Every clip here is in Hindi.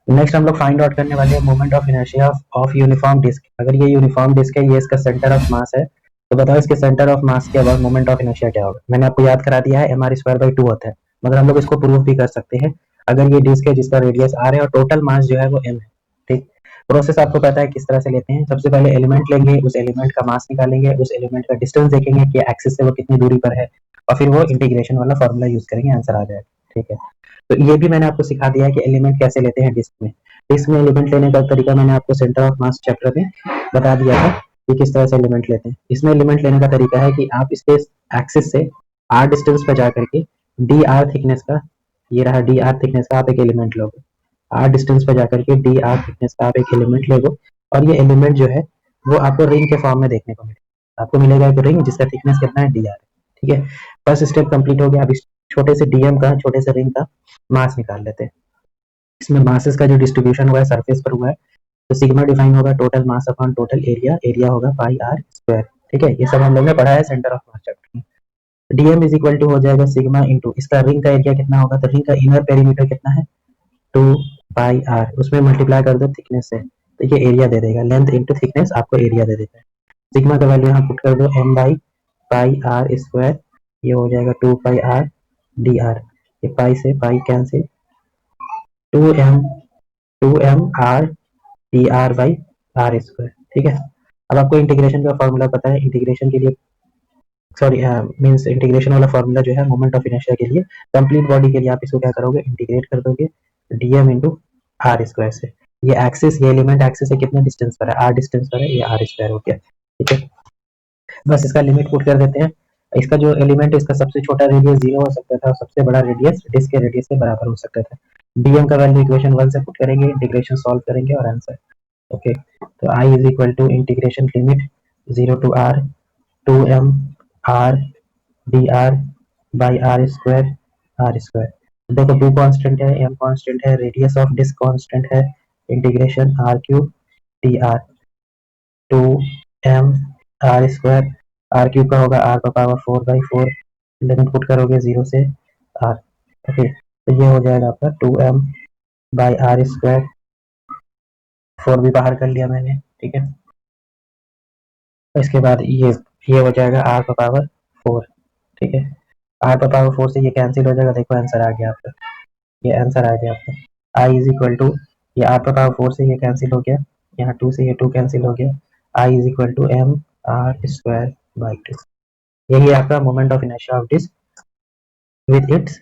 नेक्स्ट हम लोग फाइंड आउट करने वाले हैं moment of inertia of uniform disc. अगर ये यूनिफॉर्म डिस्क है, ये इसका सेंटर ऑफ मास है, तो बताओ इसके सेंटर ऑफ मास के अबाउट मोमेंट ऑफ इनर्शिया क्या होगा। मैंने आपको याद करा दिया है mr²/2 होता है, मगर हम लोग इसको प्रूव भी कर सकते हैं। अगर ये डिस्क है जिसका रेडियस r है और टोटल मास जो है वो m है, ठीक। प्रोसेस आपको पता है किस तरह से लेते हैं। सबसे पहले एलिमेंट लेंगे, उस एलिमेंट का मास निकालेंगे, उस एलिमेंट का डिस्टेंस देखेंगे कि एक्सिस से वो कितनी दूरी पर है, और फिर वो इंटीग्रेशन वाला फॉर्मूला यूज करेंगे, आंसर आ जाएगा, ठीक है। तो ये भी मैंने आपको सिखा दिया है कि एलिमेंट कैसे लेते हैं डिस्क में। डिस्क में एलिमेंट लेने का तरीका मैंने आपको सेंटर ऑफ मास चैप्टर में बता दिया था कि किस तरह से एलिमेंट लेते हैं। इसमें एलिमेंट लेने का तरीका है कि आप इसके एक्सिस से r डिस्टेंस पर जा करके dr थिकनेस का, ये रहा dr थिकनेस का, आप एक एलिमेंट लोगे। r डिस्टेंस पर जाकर के dr थिकनेस का आप एक एलिमेंट लोगे, और ये एलिमेंट जो है वो आपको रिंग के फॉर्म में देखने को मिलेगा। आपको मिलेगा एक रिंग जिसका थिकनेस कितना है, dr, ठीक है। फर्स्ट स्टेप कंप्लीट हो गया। अब इस छोटे से dm का, छोटे से रिंग का मास निकाल लेते हैं। इसमें मासेस का जो डिस्ट्रीब्यूशन हुआ है सरफेस पर हुआ है, तो सिग्मा डिफाइन होगा total mass upon total area, area होगा पाई आर स्क्वायर, ठीक है। ये सब हम लोग ने पढ़ा है सेंटर ऑफ मास चैप्टर में। डीएम इज इक्वल टू हो जाएगा सिग्मा इंटू इसका रिंग का एरिया कितना होगा, तो रिंग का इनर पेरीमीटर कितना है, 2 पाई आर, उसमें मल्टीप्लाई कर दो थिकनेस से, तो ये एरिया दे देगा। लेंथ इंटू थिकनेस आपको एरिया दे देता है। सिग्मा का वैल्यू यहाँ पुट कर दो m/पाई आर स्क्वायर, ये हो जाएगा 2 पाई आर डी, ये पाई से पाई कैंसिल, 2m r/r/r², ठीक है। अब आपको इंटीग्रेशन का फॉर्मूला पता है। इंटीग्रेशन के लिए, सॉरी, मींस इंटीग्रेशन वाला फॉर्मूला जो है मोमेंट ऑफ इनर्शिया के लिए, कंप्लीट बॉडी के लिए आप इसको क्या करोगे, इंटीग्रेट कर दोगे dm इंटू आर स्क्वायर से। ये एक्सिस, ये एलिमेंट एक्सिस से कितने डिस्टेंस पर है, r डिस्टेंस पर है, ये r स्क्वायर हो गया, ठीक है। बस इसका लिमिट पुट कर देते हैं। इसका जो एलिमेंट है इसका सबसे छोटा रेडियस 0 हो सकता था, और सबसे बड़ा रेडियस डिस्क के रेडियस के बराबर हो सकता था। dm का वैल्यू इक्वेशन 1 से पुट करेंगे, इंटीग्रेशन सॉल्व करेंगे और आंसर, ओके। तो i is equal to integration limit 0 to r 2m r dr by r square. देखो 2 कांस्टेंट है, m कांस्टेंट है, रेडियस ऑफ डिस्क कांस्टेंट है, integration r³ dr 2m r² r³ का होगा r का पावर 4/4, लिमिट पुट करोगे 0 से r, ओके। तो ये हो जाएगा आपका 2m/r², 4 भी बाहर कर लिया मैंने, ठीक है। इसके बाद ये हो जाएगा r का पावर 4, ठीक है। r का पावर 4 से ये कैंसिल हो जाएगा, देखो आंसर आ गया आपका, ये आंसर आ गया आपका। i इज इक्वल टू, ये r का पावर 4 से ये कैंसिल हो गया, यहाँ 2 से ये 2 कैंसिल हो गया, i is equal to mr²/2। यही आपका moment of inertia of disc with its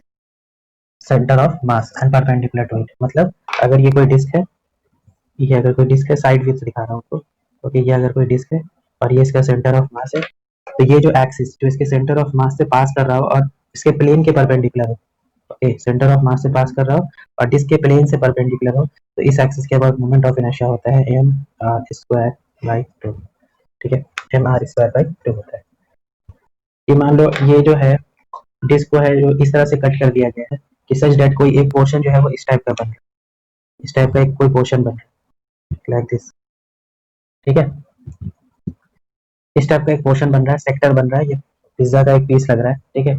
centre of mass and perpendicular to it. मतलब अगर ये कोई डिस्क है, ये अगर कोई डिस्क है, साइड व्यू से दिखा रहा हूँ आपको, ओके। ये अगर कोई डिस्क है और ये इसका सेंटर ऑफ मास है, तो ये जो एक्सिस जो इसके सेंटर ऑफ मास से पास कर रहा हो और इसके प्लेन के परपेंडिकुलर हो, ओके, सेंटर ऑफ मास से पास कर रहा हो और डिस्क के प्लेन से परपेंडिकुलर हो, तो इस एक्सिस के बाद मोमेंट ऑफ इनर्शिया होता है mr²/2, ठीक है। mr²/2 होता है। ये मान लो ये जो है डिस्क को है जो इस तरह से कट कर दिया गया है कि सच दैट कोई एक पोर्शन जो है वो इस टाइप का बन रहा है, इस टाइप का एक कोई पोर्शन बन रहा है, लाइक दिस, ठीक है। इस टाइप का एक पोर्शन बन रहा है, सेक्टर बन रहा है, ये पिज्जा का एक पीस लग रहा है, ठीक है।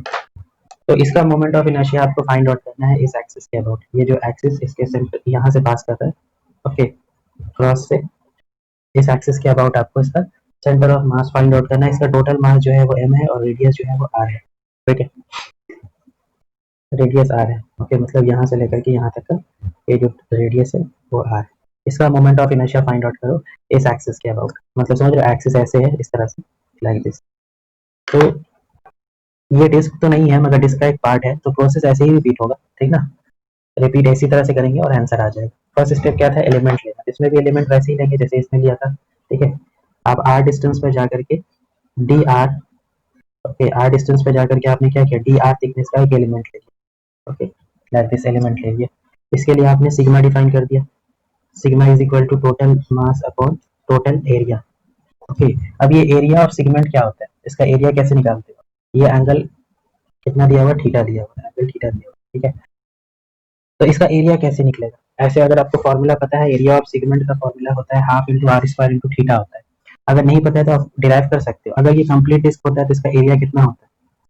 तो इसका मोमेंट ऑफ इनर्शिया आपको फाइंड आउट करना है इस एक्सिस के अबाउट। ये जो एक्सिस इसके सेंटर यहाँ से पास करता है, ओके, क्रॉस से, इस एक्सिस के अबाउट आपको इसका centre of mass find out करना है। इसका टोटल मास जो है वो m है और रेडियस जो है वो r है, ठीक है। रेडियस r है, ओके, मतलब यहाँ से लेकर के यहाँ तक का ये जो रेडियस है वो r है। इसका moment of inertia find out करो इस एक्सिस के अबाउट। मतलब समझ रहे हो, एक्सिस ऐसे है इस तरह से, लाइक दिस। तो ये डिस्क तो नहीं है मगर डिस्क का एक पार्ट है, तो प्रोसेस ऐसे ही रिपीट होगा, ठीक ना। रिपीट इसी तरह से करेंगे और आंसर आ जाएगा। फर्स्ट स्टेप क्या था, एलिमेंट लेना। इसमें भी एलिमेंट वैसे ही लेंगे जैसे इसमें लिया था, ठीक है। आप r डिस्टेंस पे जाकर के dr, ओके, r डिस्टेंस पे जाकर के आपने क्या किया, dr थिकनेस का एक एलिमेंट ले लिया, ओके, लाइक दिस एलिमेंट ले लिया। इसके लिए आपने सिग्मा डिफाइन कर दिया, sigma is equal to total mass upon total area, okay. अब ये एरिया और सेगमेंट क्या होता है, इसका एरिया कैसे निकालते हो, ये एंगल कितना दिया हुआ, थीटा दिया हुआ है, एंगल थीटा दिया हुआ है, ठीक है। तो इसका एरिया कैसे निकलेगा, ऐसे अगर आपको फॉर्मूला पता है, एरिया ऑफ सेगमेंट का फॉर्मूला होता है half into r square into theta होता है। अगर नहीं पता है तो आप डिराइव कर सकते हो। अगर ये कंप्लीट डिस्क होता है तो इसका एरिया कितना होता है,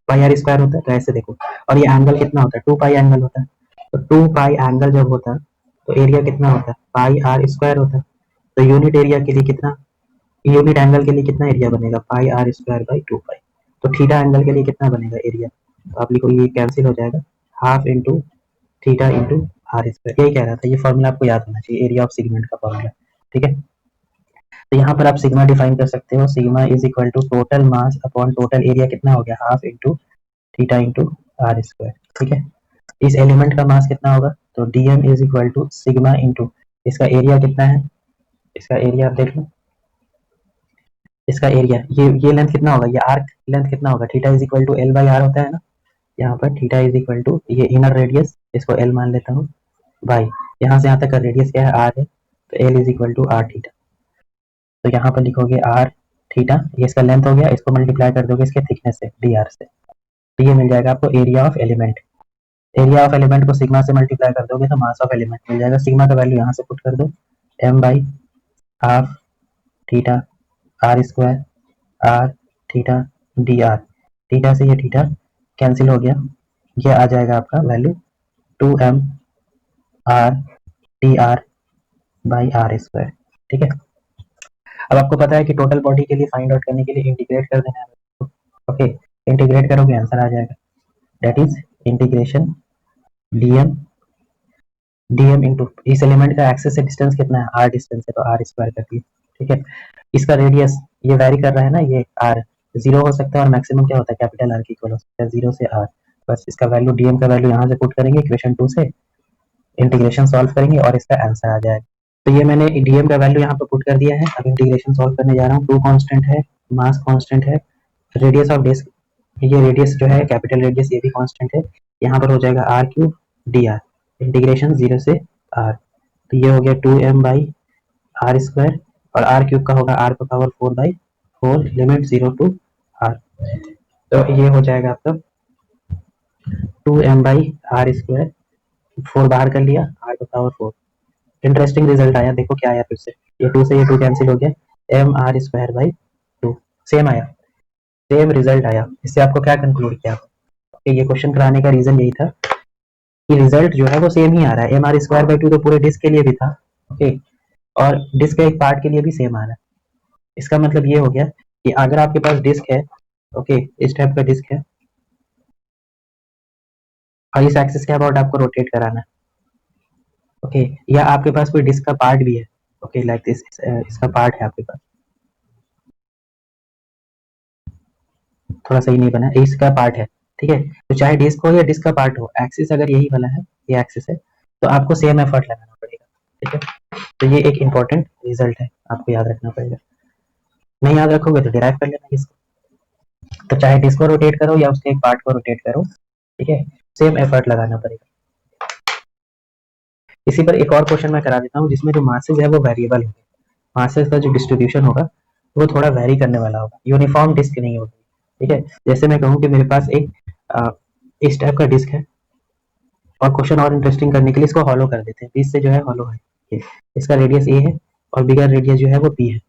पाई आर स्क्वायर होता है, तो ऐसे देखो। और ये एंगल कितना होता है, 2 पाई एंगल होता है। तो 2 पाई एंगल जब होता है तो एरिया कितना होता है, पाई आर स्क्वायर होता है। तो यूनिट एरिया के लिए कितना, यूनिट एंगल के लिए कितना एरिया बनेगा, पाई आर स्क्वायर बाई 2 पाई। तो थीटा एंगल के लिए कितना बनेगा एरिया, तो आप लिखो ये कैंसिल हो जाएगा, half into theta into R square. यही कह रहा था, ये फॉर्मूला आपको याद होना चाहिए, एरिया ऑफ सेगमेंट का फॉर्मूला। ठीक है, तो यहाँ पर आप सिग्मा डिफाइन कर सकते हो, sigma is equal to total mass upon total area, कितना हो गया, half into theta into R square. ठीक है, इस एलिमेंट का मास कितना होगा, तो DM is equal to sigma into इसका एरिया कितना है, इसका एरिया आप देख लो, इसका एरिया ये लेंथ कितना होगा, ये आर्क लेंथ कितना होगा, theta is equal to L by R होता है ना। यहाँ पर थीटा इज इक्वल टू ये इनर रेडियस, इसको एल मान लेता हूँ, बाई यहाँ से यहाँ तक का रेडियस क्या है, आर है, तो L is equal to R theta. तो यहाँ पर लिखोगे आर थीटा, ये इसका लेंथ हो गया, इसको मल्टीप्लाई कर दोगे इसके थिकनेस से, डी आर से, तो ये मिल जाएगा आपको area of element. Area of element को सिग्मा से मल्टीप्लाई कर दोगे तो मास ऑफ एलिमेंट मिल जाएगा। सिग्मा का वैल्यू यहाँ से पुट कर दो, M by half theta R square R theta D R, theta से ये थीटा कैंसिल हो गया, ये आ जाएगा आपका value 2m R T R by R square. ठीक है, अब आपको पता है कि टोटल बॉडी के लिए फाइंड आउट करने के लिए इंटीग्रेट कर देना है। ओके, इंटीग्रेट करोगे आंसर आ जाएगा, that is integration DM, DM into इस एलिमेंट का एक्सेस से डिस्टेंस कितना है, आर डिस्टेंस है, तो आर स्क्वायर कर दिए। ठीक है, इसका रेडियस ये वैरी कर रहा है ना, ये आर जीरो हो सकता है और मैक्सिमम क्या होता है, कैपिटल आर की इक्वल हो सकता है, जीरो से आर। बस इसका वैल्यू डीएम का वैल्यू यहाँ से पुट करेंगे इक्वेशन 2 से, इंटीग्रेशन सॉल्व करेंगे और इसका आंसर आ जाएगा। तो ये मैंने डीएम का वैल्यू यहाँ पे पुट कर दिया है। अब इंटीग्रेशन सॉल्व करने जा रहा हूँ, टू कांस्टेंट है, मास कांस्टेंट है, रेडियस ऑफ डिस्क, ये रेडियस जो है कैपिटल रेडियस ये भी कांस्टेंट है, यहाँ पर हो जाएगा R cube D R, integration 0 से आर, तो ये हो गया 2m बाई आर स्क्वायर, और आर क्यूब का होगा आर का पावर 4/4, लिमिट 0 टू आर, तो ये हो जाएगा आपका 2m बाई आर स्क्वायर, 4 बाहर कर लिया, आर का पावर 4। इंटरेस्टिंग रिजल्ट आया, देखो क्या आया फिर से, ये 2 से ये 2 कैंसिल हो गया, M R square by 2, same आया, सेम रिजल्ट आया। इससे आपको क्या कंक्लूड किया, कि ये क्वेश्चन कराने का रीजन यही था कि रिजल्ट जो है वो सेम ही आ रहा है, एम आर स्क्वायर बाई 2 तो पूरे डिस्क के लिए भी था, ओके, और डिस्क के एक पार्ट के लिए भी सेम आ रहा है। इसका मतलब ये हो गया कि अगर आपके पास डिस्क है, ओके, इस टाइप का डिस्क है, और इस एक्सिस के अबाउट आपको रोटेट कराना है, ओके, या आपके पास कोई डिस्क का पार्ट भी है, ओके, लाइक दिस, इसका पार्ट है आपके पास, थोड़ा सही नहीं बना, इसका पार्ट है, ठीक है, तो चाहे डिस्क हो या डिस्क का पार्ट हो, एक्सिस अगर यही वाला है, ये एक्सिस है, तो आपको सेम एफर्ट लगाना पड़ेगा। ठीक है, तो ये एक इंपॉर्टेंट रिजल्ट है, आपको याद रखना पड़ेगा, नहीं याद रखोगे तो डिराइव कर लेना इसको। तो चाहे डिस्क को रोटेट करो या उसके एक पार्ट को रोटेट करो, ठीक है, सेम एफर्ट लगाना पड़ेगा। इसी पर एक और क्वेश्चन मैं करा देता हूँ, जिसमें जो मासेज है वो वेरिएबल होंगे, मासेज का जो डिस्ट्रीब्यूशन होगा वो थोड़ा वेरी करने वाला होगा, यूनिफॉर्म डिस्क नहीं होगी। ठीक है, जैसे मैं कहूँ कि मेरे पास एक इस टाइप का डिस्क है, और क्वेश्चन और इंटरेस्टिंग करने के लिए इसको हॉलो कर देते हैं, बीच से जो है हॉलो है, इसका रेडियस ए है और बिगर रेडियस जो है वो बी है।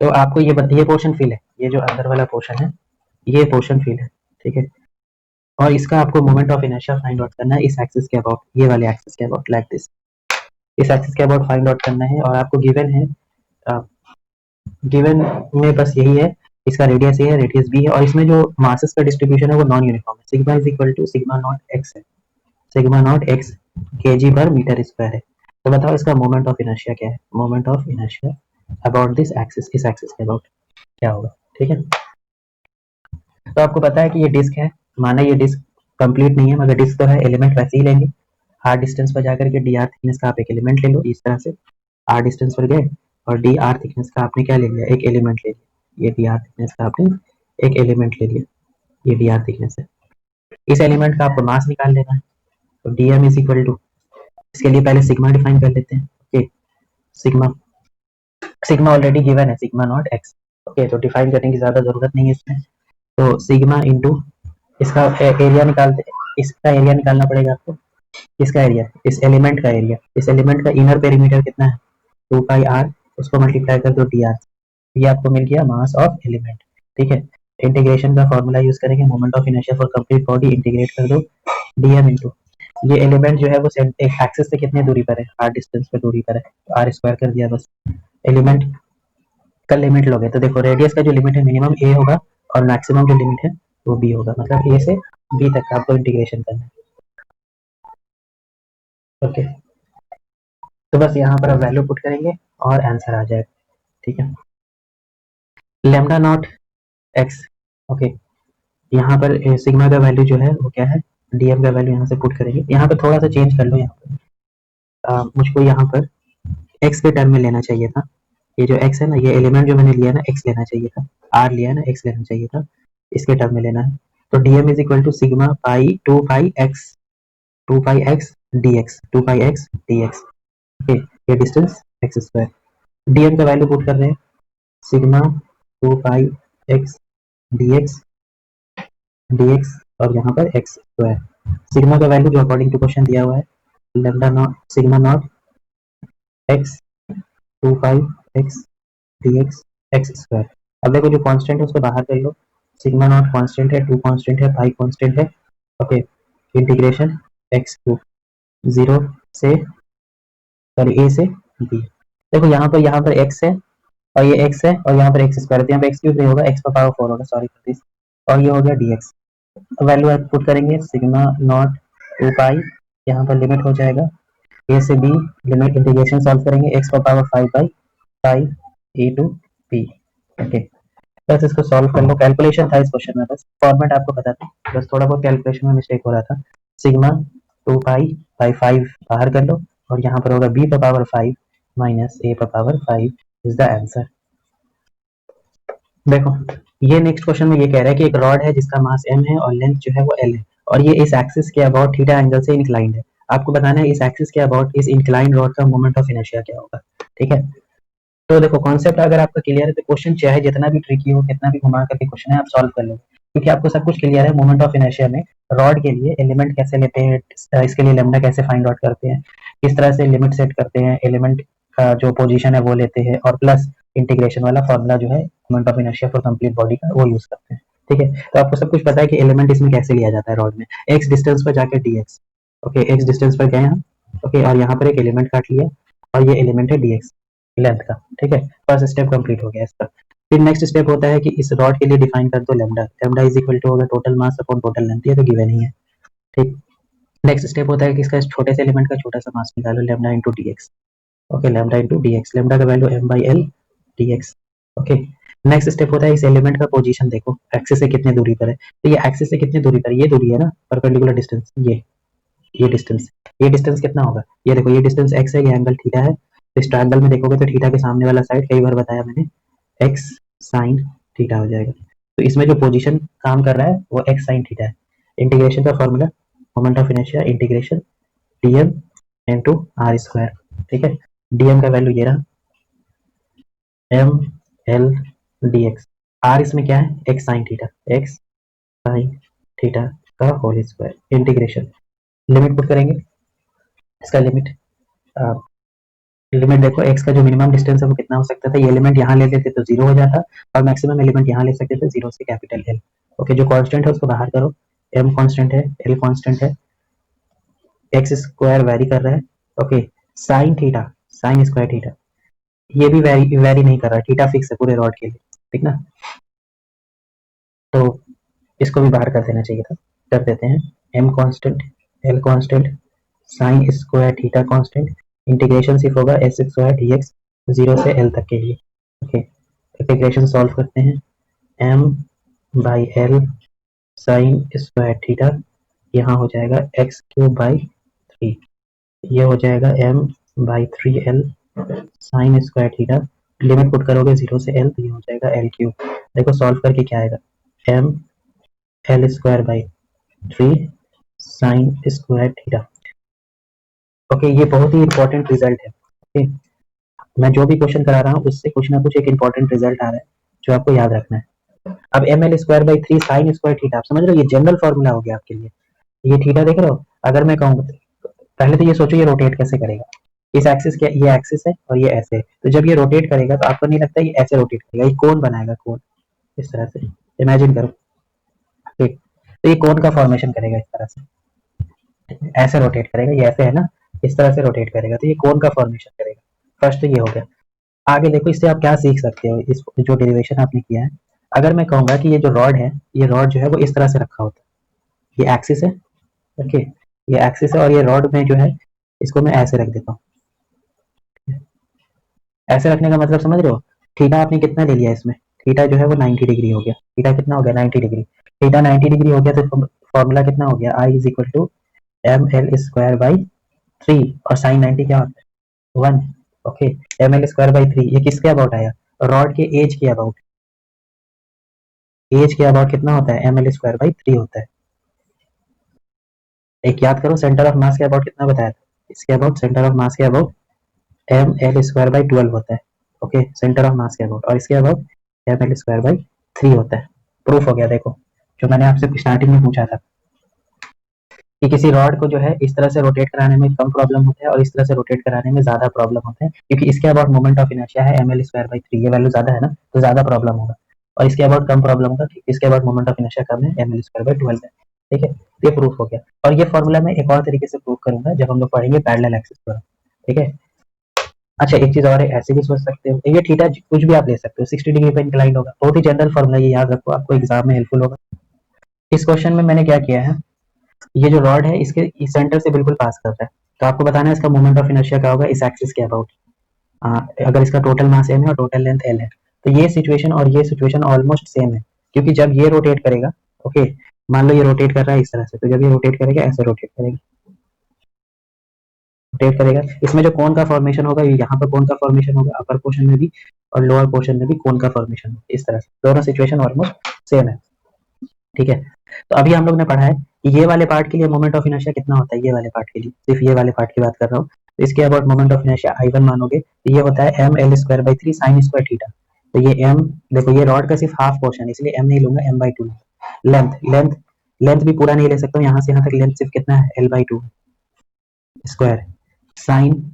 तो आपको ये पोर्शन फिल है, ये जो अंदर वाला पोर्शन है ये पोर्शन फिल है। ठीक है, और इसका आपको moment of inertia find out करना है, इस एक्सिस के अबाउट, ये वाले एक्सिस के अबाउट, लाइक दिस, इस एक्सिस के अबाउट फाइंड आउट करना है, और आपको गिवन है, गिवन में बस यही है, इसका रेडियस ए है, रेडियस बी है, और इसमें जो मासेस का डिस्ट्रीब्यूशन है वो नॉन यूनिफॉर्म है, sigma is equal to sigma not X है, सिग्मा नॉट एक्स केजी पर मीटर स्क्वायर है। तो बताओ इसका मोमेंट ऑफ इनर्शिया क्या है, moment of inertia about this axis, इस एक्सिस के अबाउट क्या होगा। ठीक है, तो आपको पता है कि ये डिस्क है, माना ये डिस्क कंप्लीट नहीं है मगर डिस्क तो है, एलिमेंट वैसे ही लेंगे, आर डिस्टेंस पर जाकर के डी आर थिकनेस का आप एक एलिमेंट ले लो, इस तरह से आर डिस्टेंस पर गए और डी आर थिकनेस का आपने क्या ले लिया, एक एलिमेंट ले लिया, ये डी आर थिकनेस का आपने एक एलिमेंट ले लिया, ये डी आर थिकनेस है, इस एलिमेंट का आपको मास निकाल लेना है, तो D M is equal to, इसके लिए पहले सिग्मा डिफाइन कर लेते हैं, okay, sigma, sigma already given है, सिग्मा नॉट एक्स, ओके, तो डिफाइन करने की ज्यादा जरूरत नहीं है इसमें, तो सिग्मा इंटू इसका एरिया निकालते, इसका एरिया निकालना पड़ेगा आपको, इसका एरिया, इस एलिमेंट का एरिया, इस एलिमेंट का इनर पेरीमीटर कितना है 2πr, उसको मल्टीप्लाई कर दो डी आर, ये आपको मिल गया मास ऑफ एलिमेंट। ठीक है, इंटीग्रेशन का फॉर्मूला यूज करेंगे, moment of inertia for complete body, integrate कर दो डीएम इंटू ये एलिमेंट जो है वो एक एक्सिस से कितने दूरी पर है, r डिस्टेंस पे दूरी पर है, तो r स्क्वायर कर दिया बस। एलिमेंट का लिमिट लोगे तो देखो रेडियस का जो लिमिट है मिनिमम a होगा और मैक्सिमम जो लिमिट है वो b होगा, मतलब a से b तक का आपको इंटीग्रेशन करना है। ओके, तो बस यहाँ पर आप वैल्यू पुट करेंगे और आंसर आ जाएगा। ठीक है, लेमडा नॉट एक्स। ओके, यहाँ पर सिग्मा का वैल्यू जो है वो क्या है, डीएम का वैल्यू यहाँ से पुट करेंगे। यहाँ पर थोड़ा सा चेंज कर लो, यहाँ पर मुझको यहाँ पर एक्स के टर्म में लेना चाहिए था। ये जो एक्स है ना, ये एलिमेंट जो मैंने लिया ना एक्स लेना चाहिए था, आर लिया ना एक्स लेना चाहिए था, इसके टर्म में लेना है। तो DM is equal to sigma pi 2 pi x, 2 pi x d x, 2 pi x d x. Okay, ये डिस्टेंस एक्स स्क्वायर। डीएम का वैल्यू पुट कर रहे हैं sigma 2 pi x d x, d x और यहाँ पर एक्स स्क्वायर। सिग्मा का वैल्यू जो अकॉर्डिंग टू क्वेश्चन दिया हुआ है lambda not sigma not x 2 pi x d x x square. अब देखो जो कांस्टेंट है उसको बाहर कर लो, सिग्मा नॉट कांस्टेंट है, 2 कांस्टेंट है, पाई कांस्टेंट है। ओके, इंटीग्रेशन एक्स टू 0 से सॉरी ए से बी। देखो यहाँ पर एक्स है और ये एक्स है और यहाँ पर एक्स स्क्वायर है, तो यहाँ पे एक्स क्यूब नहीं होगा, एक्स का पावर 4 होगा, सॉरी फॉर दिस। और ये हो गया डी एक्स। वैल्यू पुट करेंगे सिग्मा नॉट 2 पाई, यहाँ पर लिमिट हो जाएगा ए से बी, लिमिट इंटीग्रेशन सॉल्व करेंगे एक्स का power 5 by 5 A to B. Okay, बस इसको सॉल्व कर लो। कैलकुलेशन था इस क्वेश्चन में, बस फॉर्मेट आपको पता था, बस थोड़ा बहुत कैलकुलेशन में मिस्टेक हो रहा था। सिग्मा 2 पाई बाई 5 बाहर कर लो और यहाँ पर होगा बी का पावर 5 माइनस ए का पावर 5 इज द आंसर। देखो ये नेक्स्ट क्वेश्चन में ये कह रहा है कि एक रॉड है जिसका मास m है और लेंथ जो है वो l है और ये इस एक्सिस के अबाउट थीटा एंगल से इंक्लाइंड है। आपको बताना है इस एक्सिस के अबाउट इस इंक्लाइंड रॉड का मोमेंट ऑफ इनर्शिया क्या होगा। ठीक है, तो देखो कॉन्सेप्ट अगर आपका क्लियर है तो क्वेश्चन चाहे जितना भी ट्रिकी हो, कितना भी घुमा करके क्वेश्चन है आप सॉल्व कर लो, क्योंकि आपको सब कुछ क्लियर है। मोमेंट ऑफ इनर्शिया में रॉड के लिए एलिमेंट कैसे लेते हैं, इसके लिए लेमडा कैसे फाइंड आउट करते हैं, किस तरह से लिमिट सेट करते हैं, एलिमेंट का जो पोजीशन है वो लेते हैं और प्लस इंटीग्रेशन वाला फॉर्मूला जो है moment of inertia for complete body का वो यूज करते हैं। ठीक है, तो आपको सब कुछ पता है कि एलिमेंट इसमें कैसे लिया जाता है रॉड में, एक्स डिस्टेंस पर जाकर dx। ओके, एक्स डिस्टेंस पर गए हम, ओके, और यहाँ पर एक एलिमेंट काट लिया और ये एलिमेंट है dx लेंथ का। ठीक है, फर्स्ट स्टेप कंप्लीट हो गया इसका। फिर नेक्स्ट स्टेप होता है कि इस रॉड के लिए डिफाइन कर दो lambda, lambda is equal to होगा total mass upon total length, ये तो गिवन ही है। ठीक, नेक्स्ट स्टेप होता है कि इसका छोटे से एलिमेंट का छोटा सा मास निकालो, lambda into dx। Okay, lambda into dx, lambda का value m by L dx। Okay, next step होता है इस एलिमेंट का पोजीशन देखो एक्सिस से कितने दूरी पर है, तो ये एक्सिस से कितनी दूरी पर, ये दूरी है ना परपेंडिकुलर डिस्टेंस, ये डिस्टेंस कितना होगा, ये देखो ये डिस्टेंस x है, ये एंगल थीटा है। तो इस ट्रायंगल में देखोगे तो थीटा के सामने वाला साइड कई बार बताया मैंने x साइन थीटा हो जाएगा। तो इसमें जो पोजीशन काम कर रहा है वो x साइन थीटा है। इंटीग्रेशन का formula moment of inertia integration dm into r square. ठीक है, dm का वैल्यू ये रहा m l dx, r इसमें क्या है x sine theta, x sine theta का whole square. Integration limit put करेंगे, इसका लिमिट लिमिट देखो x का जो मिनिमम डिस्टेंस है वो कितना हो सकता था, ये एलिमेंट यहाँ ले लेते तो 0 हो जाता और मैक्सिमम एलिमेंट यहाँ ले सकते थे 0 से कैपिटल L। ओके, जो कांस्टेंट है उसको बाहर करो, m कांस्टेंट है, l कांस्टेंट है, x स्क्वायर वेरी कर रहा है। Okay, sine theta, sign square theta ये भी वेरी नहीं कर रहा, थीटा फिक्स है पूरे रॉड के लिए। ठीक ना, तो इसको भी बाहर कर देना चाहिए था, कर देते हैं। m constant, l constant, sign square theta constant, integration सिर्फ होगा s स्क्वायर dx 0 से l तक के लिए। ओके, इंटीग्रेशन सॉल्व करते हैं, m by L sine square theta, यहाँ हो जाएगा एक्स क्यूब बाई 3, ये हो जाएगा m by 3l sign square theta. Limit put करोगे 0 से l तो ये हो जाएगा l क्यूब। देखो सॉल्व करके क्या आएगा, m l square by 3 sine square theta. Okay, ये बहुत ही इंपॉर्टेंट रिजल्ट है। ओके, मैं जो भी क्वेश्चन करा रहा हूँ उससे कुछ ना कुछ एक इंपॉर्टेंट रिजल्ट आ रहा है जो आपको याद रखना है। अब M L square by 3 sine square theta, आप समझ रहे हो, ये जनरल फॉर्मूला हो गया आपके लिए। ये थीटा देख रहे हो, अगर मैं कहूँ पहले तो ये सोचो ये रोटेट कैसे करेगा, इस एक्सिस के ये एक्सिस है और ये ऐसे है, तो जब ये रोटेट करेगा तो आपको नहीं लगता ये ऐसे रोटेट करेगा, ये कोन बनाएगा, कोन इस तरह से इमेजिन करो। ठीक, तो ये कोन का फॉर्मेशन करेगा इस तरह से। ऐसे रोटेट करेगा, ये ऐसे है ना, इस तरह से रोटेट करेगा तो ये कोन का फॉर्मेशन करेगा। फर्स्ट तो ये हो गया। आगे देखो इससे आप क्या सीख सकते हो, इस जो डेरिवेशन आपने किया है। अगर मैं कहूंगा कि ये जो रॉड है, ये रॉड जो है वो इस तरह से रखा होता है, ये एक्सिस है, ओके, ये एक्सिस है, और ये रॉड में जो है इसको मैं ऐसे रख देता हूँ। ऐसे रखने का मतलब समझ रहे हो, थीटा आपने कितना ले लिया इसमें, थीटा जो है वो 90 डिग्री हो गया, थीटा कितना हो गया 90 डिग्री, थीटा 90 डिग्री हो गया तो फॉर्मूला कितना हो गया, I is equal to m L square by 3, और साइन 90 क्या होता है 1, okay, m L square by 3, ये किसके अबाउट आया, रॉड के एज के अबाउट, एज के अबाउट कितना होता है, एम एल स्क्वायर बाई 3 होता है। एक याद करो, सेंटर ऑफ मास के अबाउट कितना बताया था, इसके अबाउट, सेंटर ऑफ मास के about M L square by 12 होता है, ओके, सेंटर ऑफ मास के अबाउट, और इसके about M L square by 3 होता है। प्रूफ हो गया, देखो जो मैंने आपसे स्टार्टिंग में पूछा था कि किसी रॉड को जो है इस तरह से रोटेट कराने में कम प्रॉब्लम होता है और इस तरह से रोटेट कराने में ज्यादा प्रॉब्लम होता है, क्योंकि इसके अबाउट मोमेंट ऑफ इनर्शिया है एम एल स्क्वायर बाई 3, ये वैल्यू ज्यादा है ना, तो ज्यादा प्रॉब्लम होगा, और इसके अबाउट कम प्रॉब्लम होगा, इसके अबाउट मोमेंट ऑफ इनर्शिया कम है, एम एल स्क्वायर बाई 12 है, ठीक है, ये प्रूफ हो गया। और ये फॉर्मूला मैं एक और तरीके से प्रूव करूंगा जब हम लोग पढ़ेंगे पैरेलल एक्सिस पर, ठीक है। अच्छा, एक चीज और है, ऐसे भी सोच सकते हो, ये थीटा कुछ भी आप ले सकते हो, 60 डिग्री पे इंक्लाइंड होगा, बहुत ही जनरल फॉर्मूला, ये याद रखो, आपको एग्जाम में हेल्पफुल होगा। इस क्वेश्चन में मैंने क्या किया है, ये जो रॉड है इसके इस सेंटर से बिल्कुल पास कर रहा है, तो आपको बताना है इसका मोमेंट ऑफ इनर्शिया क्या होगा इस एक्सिस के अबाउट। अगर इसका टोटल मास m है और टोटल लेंथ l है, तो ये सिचुएशन और ये सिचुएशन ऑलमोस्ट सेम है, क्योंकि जब ये रोटेट करेगा, ओके, मान लो ये रोटेट कर रहा है इस तरह से, तो जब ये रोटेट करेगा ऐसे रोटेट करेगा, रोटेट करेगा, इसमें जो कोन का फॉर्मेशन होगा, ये यहाँ पर कोन का फॉर्मेशन होगा अपर पोर्शन में भी, और लोअर पोर्शन में भी कोन का फॉर्मेशन होगा, इस तरह से दोनों सिचुएशन ऑलमोस्ट सेम है, ठीक है। तो अभी हम लोग ने पढ़ा है कि ये वाले पार्ट के लिए मोमेंट ऑफ इनर्शिया कितना होता है, ये वाले पार्ट के लिए, सिर्फ ये वाले पार्ट की बात कर रहा हूँ, तो इसके about moment of inertia I1 मानोगे तो ये होता है M L square by 3 sine square theta, तो ये m, देखो ये रॉड का सिर्फ हाफ पोर्शन है इसलिए m नहीं लूंगा, m by 2, length length length भी पूरा नहीं ले सकता हूँ, यहाँ से यहाँ तक लेंथ सिर्फ कितना है l by 2 square, sine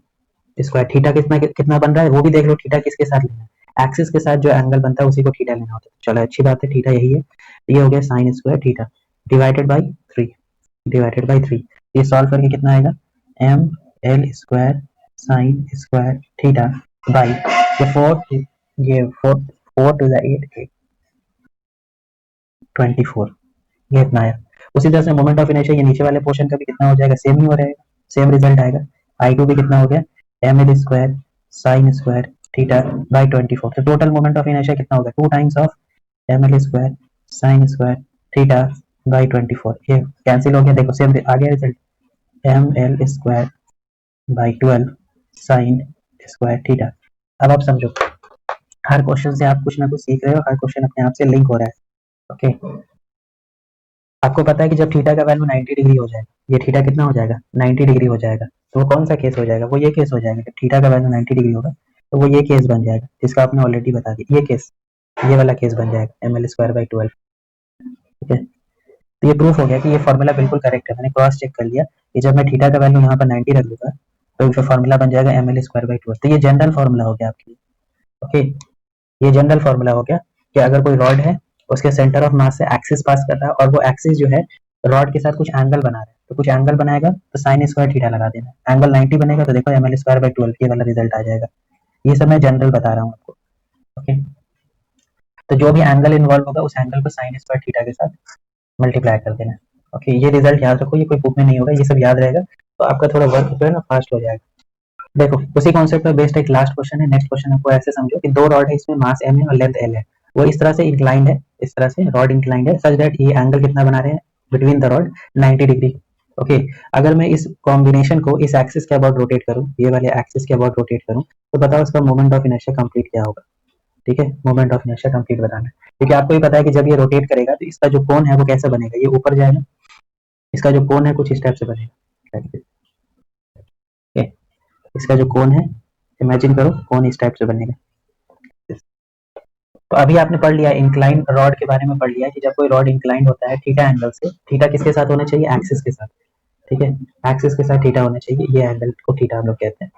square theta कितना कितना बन रहा है वो भी देख लो, थीटा किसके साथ लेना है, एक्सिस के साथ जो एंगल बनता है उसी को थीटा लेना होता है, चलो अच्छी बात है, थीटा यही है, ये हो गया sine square theta divided by 3, divided by 3, ये सॉल्व करके कितना आएगा, M L square sine square theta by ये 4, ये 4 4 टू द 8 24, ये इतना आया। उसी तरह से मोमेंट ऑफ इनर्शिया ये नीचे वाले पोर्शन का भी कितना हो जाएगा, सेम ही हो रहेगा, सेम रिजल्ट आएगा, I2 भी कितना हो गया, M L square sine square theta by 24, तो टोटल मोमेंट ऑफ इनर्शिया कितना हो गया, 2 times of M L square sine square theta by 24, ये कैंसिल हो गया, देखो सेम आ गया result, M L square by 12 sine square theta. अब आप समझो, हर क्वेश्चन से आप कुछ ना कुछ सीख रहे हो, हर क्वेश्चन अपने आप से लिंक हो रहा है, ओके। आपको पता है कि जब थीटा का वैल्यू 90 डिग्री हो जाएगा, ये थीटा कितना हो जाएगा 90 डिग्री हो जाएगा, तो वो कौन सा केस हो जाएगा, वो ये केस हो जाएगा, जब थीटा का वैल्यू 90 डिग्री होगा तो वो ये केस बन जाएगा जिसका आपने ऑलरेडी बता दिया, ये केस, ये वाला केस बन जाएगा एम एल स्क्वायर बाई 12, ठीक है। तो ये प्रूफ हो गया कि ये फॉर्मूला बिल्कुल करेक्ट है, मैंने क्रॉस चेक कर लिया कि जब मैं थीटा का वैल्यू यहाँ पर 90 रख दूंगा तो जो फॉर्मूला बन जाएगा एम एल स्क्वायर बाई 12, तो ये जनरल फॉर्मूला हो गया आपके लिए, ओके, ये जनरल फॉर्मूला हो गया कि अगर कोई रॉड है उसके सेंटर ऑफ मास से एक्सिस पास कर रहा है और वो एक्सिस जो है रॉड के साथ कुछ एंगल बना रहा है, तो कुछ एंगल बनाएगा तो साइन स्क्वायर थीटा लगा देना, एंगल 90 बनेगा तो देखो एम एल स्क्वायर बाई 12 ये वाला रिजल्ट आ जाएगा, ये सब मैं जनरल बता रहा हूँ आपको, ओके। तो जो भी एंगल इन्वॉल्व होगा उस एंगल को साइन स्क्वायर थीटा के साथ मल्टीप्लाई कर देना, ओके, ये रिजल्ट याद रखो, ये कोई बुक में नहीं होगा, ये सब याद रहेगा तो आपका थोड़ा वर्क जो है ना फास्ट हो जाएगा। देखो उसी कॉन्सेप्ट पर बेस्ड एक लास्ट क्वेश्चन है, नेक्स्ट क्वेश्चन आपको ऐसे समझो कि दो रॉड है, इसमें मास m है और लेंथ l है, वो इस तरह से इंक्लाइंड है, इस तरह से रॉड इंक्लाइंड है सच दैट ये एंगल कितना बना रहे हैं between the rod 90 degree, okay. अगर मैं इस कॉम्बिनेशन को इस एक्सिस के अबाउट रोटेट करूं, ये वाले एक्सिस के अबाउट रोटेट करूं, तो बताओ इसका मोमेंट ऑफ इनर्शिया कंप्लीट क्या होगा, ठीक है, मोमेंट ऑफ इनर्शिया कंप्लीट बताना है, क्योंकि आपको ये पता है कि जब ये रोटेट करेगा तो इसका जो कोण है वो कैसे बनेगा, ये ऊपर जाएगा, इसका जो कोण है कुछ इस टाइप से बनेगा, ठीक है, इसका जो कोण है इमेजिन करो कोण इस टाइप से बनेगा। तो अभी आपने पढ़ लिया इंक्लाइन रॉड के बारे में, पढ़ लिया कि जब कोई रॉड इंक्लाइंड होता है थीटा एंगल से, थीटा किसके साथ होना चाहिए, एक्सिस के साथ, ठीक है, एक्सिस के साथ थीटा होना चाहिए, ये एंगल को थीटा हम लोग कहते हैं,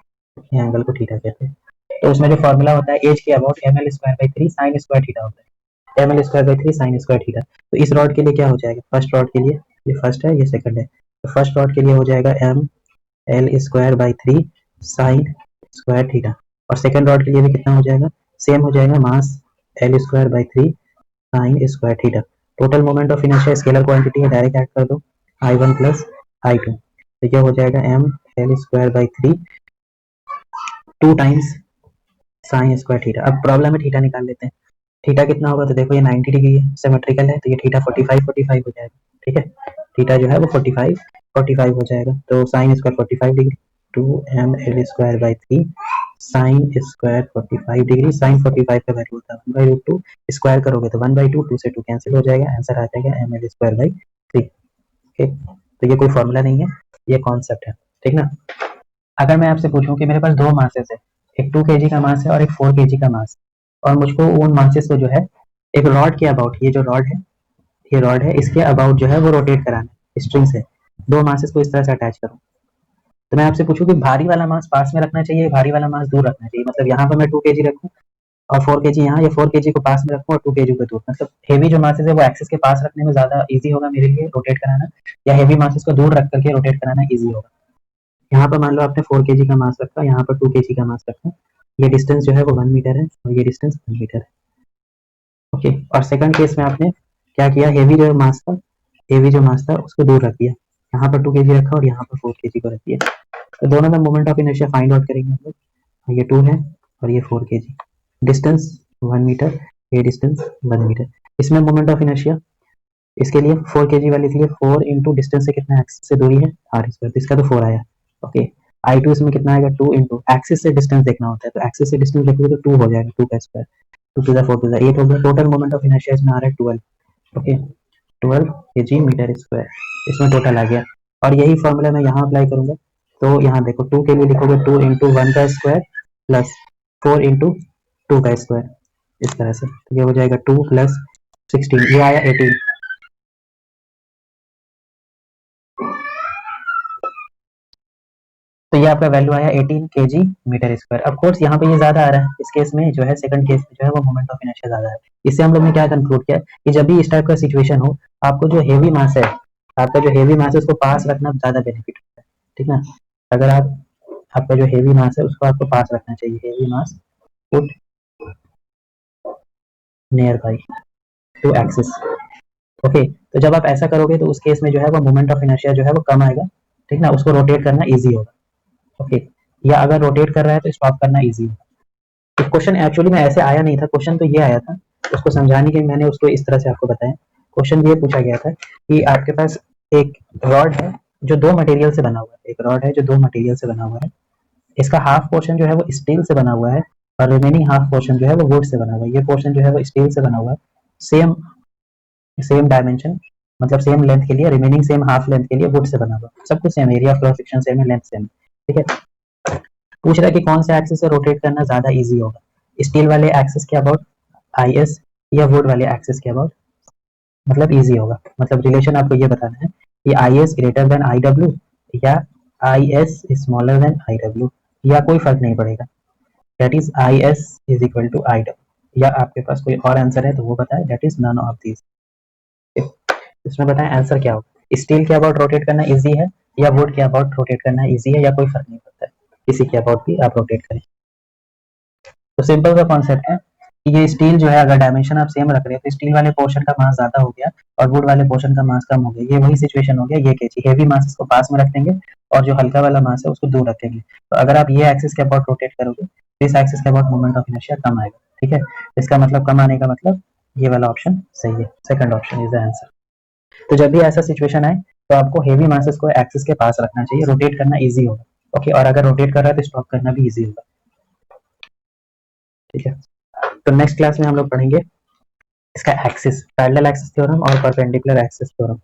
ये एंगल को थीटा कहते हैं। तो उसमें जो फॉर्मूला होता है एज के about M L square by 3 sine square theta होता है, M L square by 3 sine square theta. तो इस रॉड के लिए क्या हो जाएगा, फर्स्ट रॉड के लिए, ये फर्स्ट है ये सेकंड है, तो फर्स्ट रॉड के लिए हो जाएगा ml²/3 साइन स्क्वायर थीटा, और सेकंड रॉड के लिए भी कितना हो जाएगा, सेम हो जाएगा, मास l²/3 sign square theta. Total moment of inertia scalar quantity है, डायरेक्ट ऐड कर दो, I1 प्लस I2, तो ये हो जाएगा ml²/3 2 times sign square theta. अब प्रॉब्लम में थीटा निकाल लेते हैं, थीटा कितना होगा, तो देखो ये 90 डिग्री है, सिमेट्रिकल है, तो ये थीटा 45 हो जाएगा, ठीक है, थीटा जो है वो 45 हो जाएगा, तो sine square 45 degree, 2ml²/3 sine square 45 degree, sine 45 का वैल्यू होता है 1/√2, स्क्वायर करोगे तो 1/2, 2 से 2 कैंसिल हो जाएगा, आंसर आ जाएगा ml²/3। ओके, तो ये कोई फॉर्मूला नहीं है, ये कॉन्सेप्ट है, ठीक ना। अगर मैं आपसे पूछूं कि मेरे पास दो मासेस है, एक 2 kg का मास है और एक 4 kg का मास, और मुझको उन मासेस को जो है एक रॉड के अबाउट, ये जो रॉड है, ये रॉड है, इसके अबाउट जो है वो रोटेट कराना है स्ट्रिंग से, दो मासेस को इस तरह से अटैच करूं, तो मैं आपसे पूछूं कि भारी वाला मास पास में रखना चाहिए, भारी वाला मास दूर रखना चाहिए, मतलब यहाँ पर मैं 2 kg रखूं और 4 kg यहाँ, या 4 kg को पास में रखूं और 2 kg को दूर, मतलब हेवी जो मासेस है वो एक्सिस के पास रखने में ज्यादा इजी होगा मेरे लिए रोटेट कराना, या हेवी मासेस को दूर रख करके रोटेट कराना इजी होगा। यहाँ पर मान लो आपने 4 kg का मास रखा, यहाँ पर 2 kg का मास रखा, ये डिस्टेंस जो है वो 1 मीटर है और ये डिस्टेंस 1 मीटर है, ओके। और सेकंड केस में आपने क्या किया, हेवी जो मास था उसको दूर रख दिया, यहाँ पर 2 kg रखा और यहाँ पर 4 kg को रख दिया, तो दोनों में moment of inertia find out करेंगे हम लोग, ये 2 है और ये 4 kg, डिस्टेंस 1 मीटर, ये डिस्टेंस 1 मीटर, इसमें मोमेंट ऑफ इनर्शिया इसके लिए 4 kg वाले के लिए 4 इंटू डिस्टेंस से कितना एक्सिस से दूरी है r², इसका तो 4 आया, ओके। I2 इसमें कितना आएगा, 2 इंटू एक्सिस से डिस्टेंस देखना होता है, तो एक्सिस से डिस्टेंस देखोगे तो 2 हो जाएगा, 2 का square, 2 to the 4 to the 8 हो गया, टोटल मोमेंट ऑफ इनर्शिया इसमें आ रहा है 12, ओके, 12 kg मीटर स्क्वायर, इसमें टोटल आ गया। और यही फॉर्मूला मैं यहाँ अप्लाई करूंगा, तो यहाँ देखो 2 के लिए लिखोगे 2 इंटू 1 का स्क्वायर प्लस 4 इंटू 2 का स्क्वायर, इस तरह से, तो ये हो जाएगा 2 प्लस 16, ये आया 18, तो ये आपका वैल्यू आया 18 kg metre square. Of course यहाँ पे ये ज्यादा आ रहा है, इस केस में जो है सेकंड केस में जो है वो मोमेंट ऑफ इनर्शिया ज्यादा है। इससे हम लोग ने क्या कंक्लूड किया कि जब भी इस टाइप का सिचुएशन हो, आपको जो हेवी मास है, आपका जो हेवी मास है उसको पास रखना ज्यादा बेनिफिट होता है, ठीक ना। अगर आपका जो हेवी मास है उसको आपको पास रखना चाहिए, heavy mass put near by two axis, okay. तो जब आप ऐसा करोगे तो उस केस में जो है वो मोमेंट ऑफ इनर्शिया जो है वो कम आएगा, ठीक ना, उसको रोटेट करना ईजी होगा, ओके। या अगर रोटेट कर रहा है तो स्टॉप करना ईजी होगा। तो क्वेश्चन एक्चुअली में ऐसे आया नहीं था, क्वेश्चन तो ये आया था, उसको समझाने के लिए मैंने उसको इस तरह से आपको बताया। क्वेश्चन ये पूछा गया था कि आपके पास एक रॉड है जो दो मटेरियल से बना हुआ है, एक रॉड है जो दो मटेरियल से बना हुआ है, इसका हाफ पोर्शन जो है वो स्टील से बना हुआ है और रिमेनिंग हाफ पोर्शन जो है वो वुड से बना हुआ है, ये पोर्शन जो है वो स्टील से बना हुआ है, सेम सेम डायमेंशन, मतलब सेम लेंथ के लिए, रिमेनिंग सेम हाफ लेंथ के लिए वुड से बना हुआ, सब कुछ same, area of cross section same है, लेंथ सेम, ठीक है। पूछ रहा है कि कौन से एक्सिस से रोटेट करना ज्यादा इजी होगा, स्टील वाले एक्सिस के अबाउट IS या वुड वाले एक्सिस के अबाउट, मतलब इजी होगा, मतलब रिलेशन आपको ये बताना है कि IS ग्रेटर देन IW या IS स्मॉलर देन IW, या कोई फर्क नहीं पड़ेगा, that is IS is equal to IW, या आपके पास कोई और आंसर है तो वो बताए, that is none of these. इसमें बताएं आंसर क्या होगा, स्टील के अबाउट रोटेट करना इजी है या वुड के अबाउट रोटेट करना इजी है, या कोई फर्क नहीं पड़ता है, किसी के अबाउट भी आप रोटेट करें। तो सिंपल सा कॉन्सेप्ट है कि ये स्टील जो है अगर डायमेंशन आप सेम रख रहे हैं तो स्टील वाले पोर्शन का मास ज्यादा हो गया और वुड वाले पोर्शन का मास कम हो गया, ये वही सिचुएशन हो गया, ये केजी हेवी मास को पास में रख देंगे और जो हल्का वाला मास है उसको दूर रखेंगे, तो अगर आप ये एक्सिस के अबाउट रोटेट करोगे तो इस एक्सिस के अबाउट मोमेंट ऑफ इनर्शिया कम आएगा, ठीक है। इसका मतलब कम आने का मतलब ये वाला ऑप्शन सही है, second option is the answer. तो जब भी ऐसा सिचुएशन आए तो आपको हेवी मासेस को एक्सिस के पास रखना चाहिए, रोटेट करना इजी होगा, ओके, और अगर रोटेट कर रहा है तो स्टॉप करना भी इजी होगा, ठीक है। तो नेक्स्ट क्लास में हम लोग पढ़ेंगे इसका एक्सिस, पैरेलल एक्सिस थ्योरम और परपेंडिकुलर एक्सिस थ्योरम।